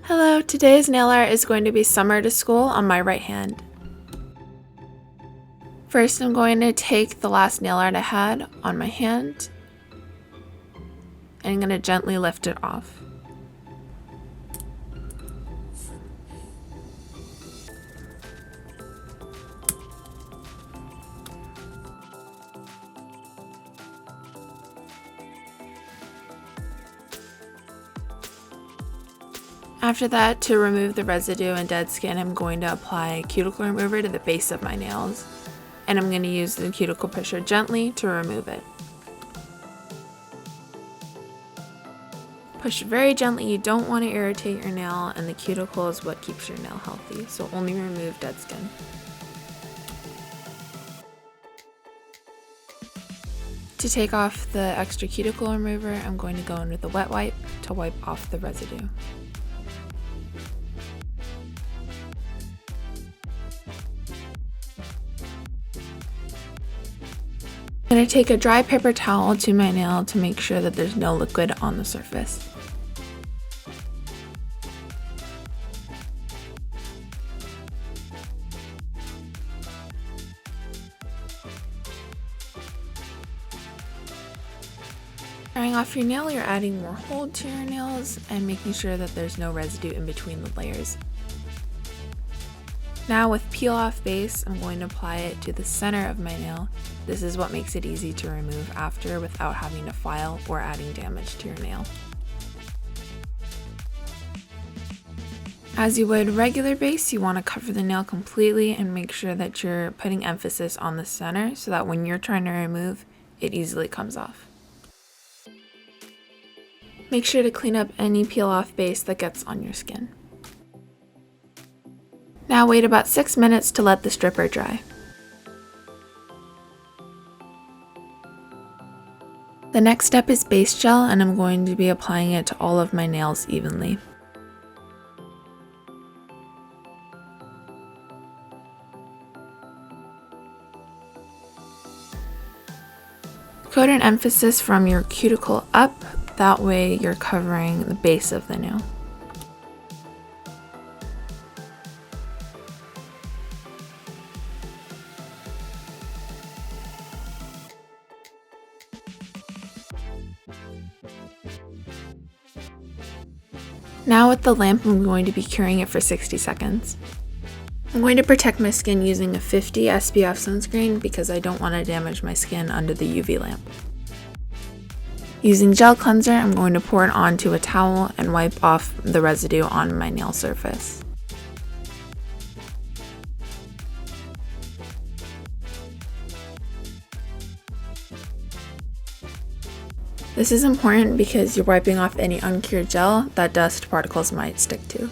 Hello, today's nail art is going to be Summer to School on my right hand. First, I'm going to take the last nail art I had on my hand and I'm going to gently lift it off. After that, to remove the residue and dead skin, I'm going to apply cuticle remover to the base of my nails, and I'm going to use the cuticle pusher gently to remove it. Push very gently, you don't want to irritate your nail, and the cuticle is what keeps your nail healthy, so only remove dead skin. To take off the extra cuticle remover, I'm going to go in with a wet wipe to wipe off the residue. I'm going to take a dry paper towel to my nail to make sure that there's no liquid on the surface. Drying off your nail, you're adding more hold to your nails and making sure that there's no residue in between the layers. Now with peel off base, I'm going to apply it to the center of my nail. This is what makes it easy to remove after without having to file or adding damage to your nail. As you would regular base, you want to cover the nail completely and make sure that you're putting emphasis on the center so that when you're trying to remove, it easily comes off. Make sure to clean up any peel off base that gets on your skin. Now wait about 6 minutes to let the stripper dry. The next step is base gel, and I'm going to be applying it to all of my nails evenly. Coat an emphasis from your cuticle up, that way you're covering the base of the nail. Now with the lamp, I'm going to be curing it for 60 seconds. I'm going to protect my skin using a 50 SPF sunscreen because I don't want to damage my skin under the UV lamp. Using gel cleanser, I'm going to pour it onto a towel and wipe off the residue on my nail surface. This is important because you're wiping off any uncured gel that dust particles might stick to.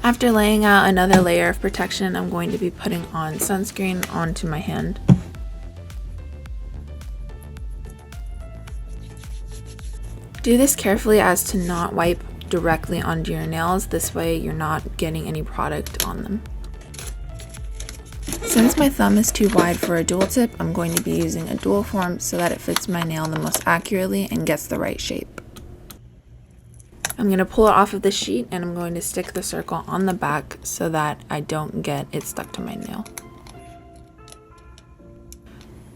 After laying out another layer of protection, I'm going to be putting on sunscreen onto my hand. Do this carefully as to not wipe directly onto your nails, this way you're not getting any product on them. Since my thumb is too wide for a dual tip, I'm going to be using a dual form so that it fits my nail the most accurately and gets the right shape. I'm going to pull it off of the sheet and I'm going to stick the circle on the back so that I don't get it stuck to my nail.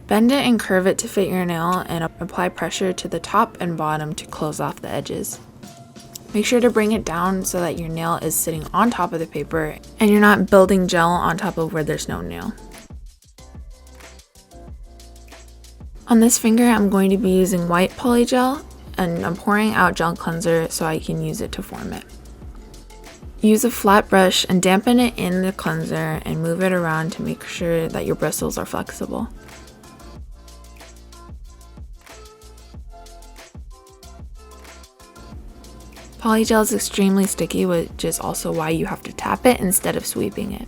Bend it and curve it to fit your nail and apply pressure to the top and bottom to close off the edges. Make sure to bring it down so that your nail is sitting on top of the paper and you're not building gel on top of where there's no nail. On this finger, I'm going to be using white polygel and I'm pouring out gel cleanser so I can use it to form it. Use a flat brush and dampen it in the cleanser and move it around to make sure that your bristles are flexible. Polygel is extremely sticky, which is also why you have to tap it instead of sweeping it.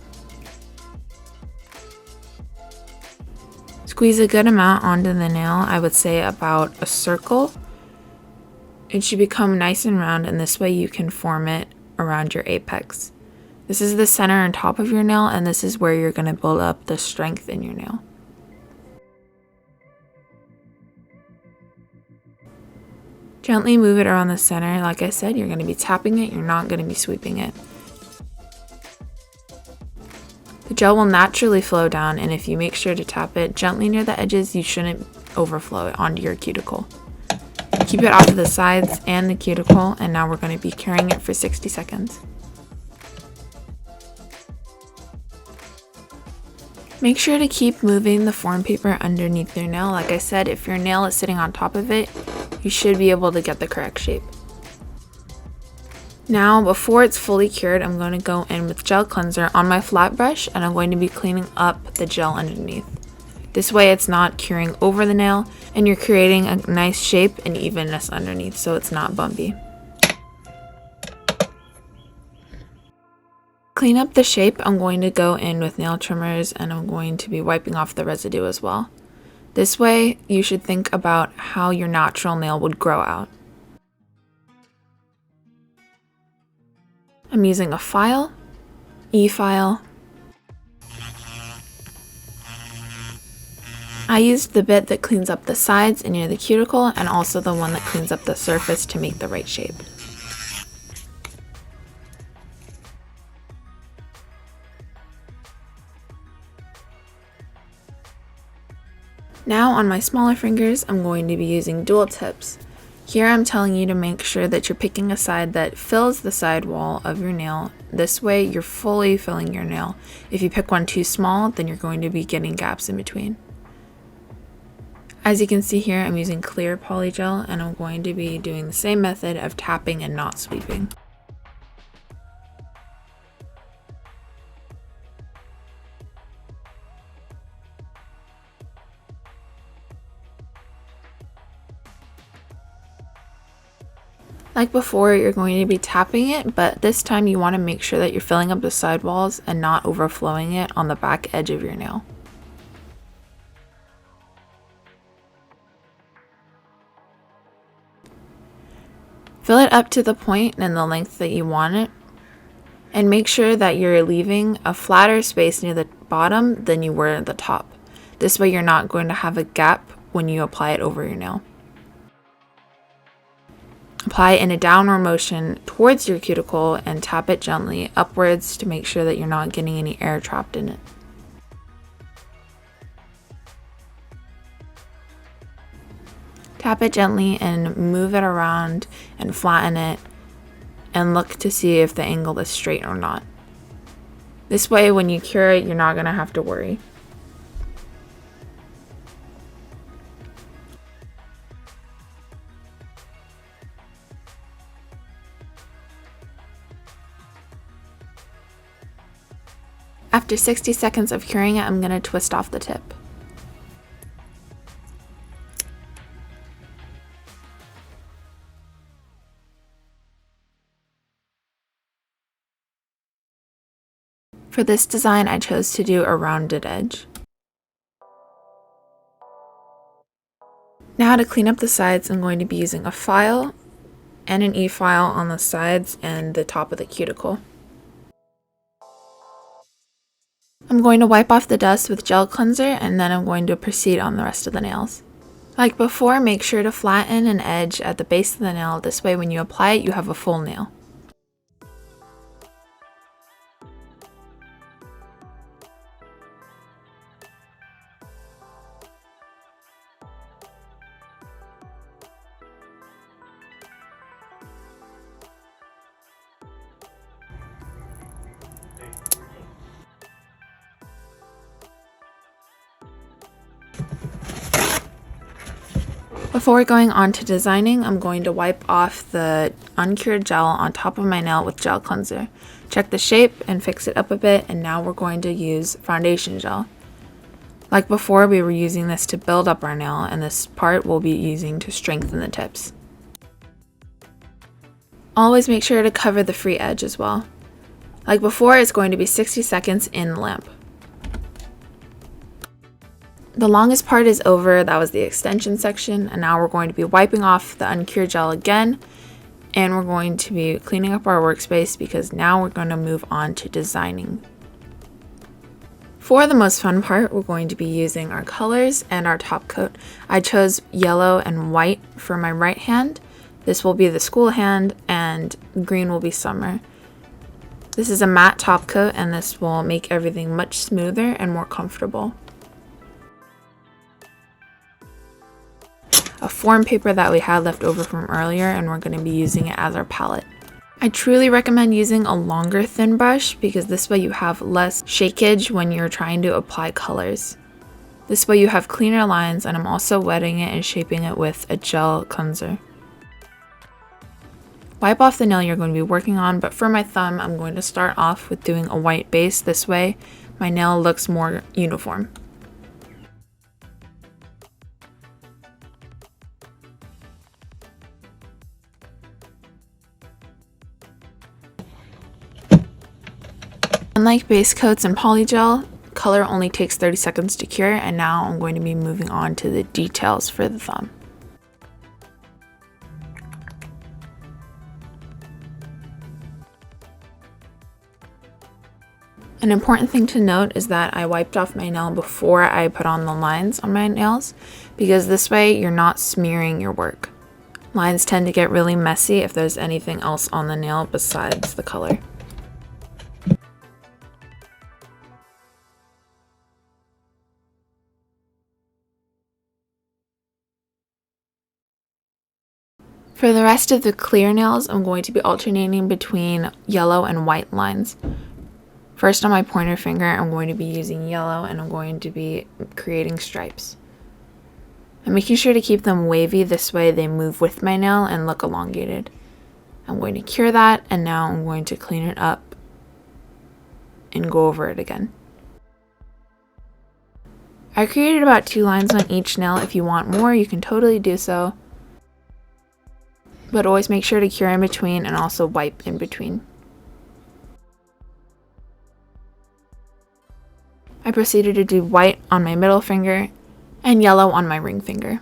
Squeeze a good amount onto the nail, I would say about a circle. It should become nice and round, and this way you can form it around your apex. This is the center and top of your nail, and this is where you're going to build up the strength in your nail. Gently move it around the center. Like I said, you're going to be tapping it, you're not going to be sweeping it. The gel will naturally flow down, and if you make sure to tap it gently near the edges, you shouldn't overflow it onto your cuticle. Keep it off of the sides and the cuticle, and now we're going to be curing it for 60 seconds. Make sure to keep moving the form paper underneath your nail. Like I said, if your nail is sitting on top of it, you should be able to get the correct shape. Now, before it's fully cured, I'm going to go in with gel cleanser on my flat brush, and I'm going to be cleaning up the gel underneath. This way it's not curing over the nail, and you're creating a nice shape and evenness underneath so it's not bumpy. Clean up the shape, I'm going to go in with nail trimmers, and I'm going to be wiping off the residue as well. This way, you should think about how your natural nail would grow out. I'm using a file, e-file. I used the bit that cleans up the sides and near the cuticle, and also the one that cleans up the surface to make the right shape. Now on my smaller fingers, I'm going to be using dual tips. Here I'm telling you to make sure that you're picking a side that fills the side wall of your nail. This way you're fully filling your nail. If you pick one too small, then you're going to be getting gaps in between. As you can see here, I'm using clear polygel, and I'm going to be doing the same method of tapping and not sweeping. Like before, you're going to be tapping it, but this time you want to make sure that you're filling up the side walls and not overflowing it on the back edge of your nail. Fill it up to the point and the length that you want it, and make sure that you're leaving a flatter space near the bottom than you were at the top. This way you're not going to have a gap when you apply it over your nail. Apply it in a downward motion towards your cuticle and tap it gently upwards to make sure that you're not getting any air trapped in it. Tap it gently and move it around and flatten it, and look to see if the angle is straight or not. This way when you cure it, you're not going to have to worry. After 60 seconds of curing it, I'm going to twist off the tip. For this design, I chose to do a rounded edge. Now to clean up the sides, I'm going to be using a file and an e-file on the sides and the top of the cuticle. I'm going to wipe off the dust with gel cleanser, and then I'm going to proceed on the rest of the nails. Like before, make sure to flatten an edge at the base of the nail. This way when you apply it, you have a full nail. Before going on to designing, I'm going to wipe off the uncured gel on top of my nail with gel cleanser. Check the shape and fix it up a bit, and now we're going to use foundation gel. Like before, we were using this to build up our nail, and this part we'll be using to strengthen the tips. Always make sure to cover the free edge as well. Like before, it's going to be 60 seconds in the lamp. The longest part is over. That was the extension section, and now we're going to be wiping off the uncured gel again And we're going to be cleaning up our workspace because now we're going to move on to designing. For the most fun part, we're going to be using our colors and our top coat. I chose yellow and white for my right hand. This will be the school hand, and green will be summer. This is a matte top coat, and this will make everything much smoother and more comfortable. A form paper that we had left over from earlier, and we're going to be using it as our palette. I truly recommend using a longer thin brush because this way you have less shakage when you're trying to apply colors. This way you have cleaner lines, and I'm also wetting it and shaping it with a gel cleanser. Wipe off the nail you're going to be working on, but for my thumb I'm going to start off with doing a white base. This way my nail looks more uniform. Unlike base coats and polygel, color only takes 30 seconds to cure, and now I'm going to be moving on to the details for the thumb. An important thing to note is that I wiped off my nail before I put on the lines on my nails, because this way you're not smearing your work. Lines tend to get really messy if there's anything else on the nail besides the color. For the rest of the clear nails, I'm going to be alternating between yellow and white lines. First, on my pointer finger, I'm going to be using yellow, and I'm going to be creating stripes. I'm making sure to keep them wavy, this way they move with my nail and look elongated. I'm going to cure that, and now I'm going to clean it up and go over it again. I created about 2 lines on each nail. If you want more, you can totally do so. But always make sure to cure in between and also wipe in between. I proceeded to do white on my middle finger and yellow on my ring finger.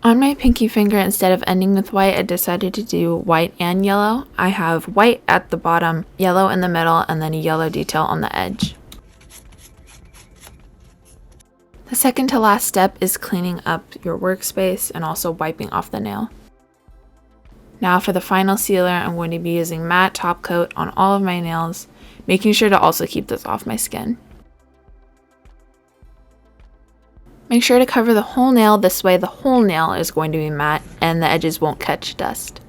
On my pinky finger, instead of ending with white, I decided to do white and yellow. I have white at the bottom, yellow in the middle, and then a yellow detail on the edge. The second to last step is cleaning up your workspace and also wiping off the nail. Now for the final sealer, I'm going to be using matte top coat on all of my nails, making sure to also keep this off my skin. Make sure to cover the whole nail, this way the whole nail is going to be matte and the edges won't catch dust.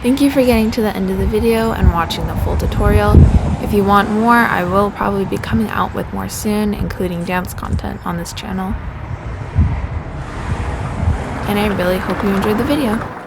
Thank you for getting to the end of the video and watching the full tutorial. If you want more, I will probably be coming out with more soon, including dance content on this channel. And I really hope you enjoyed the video.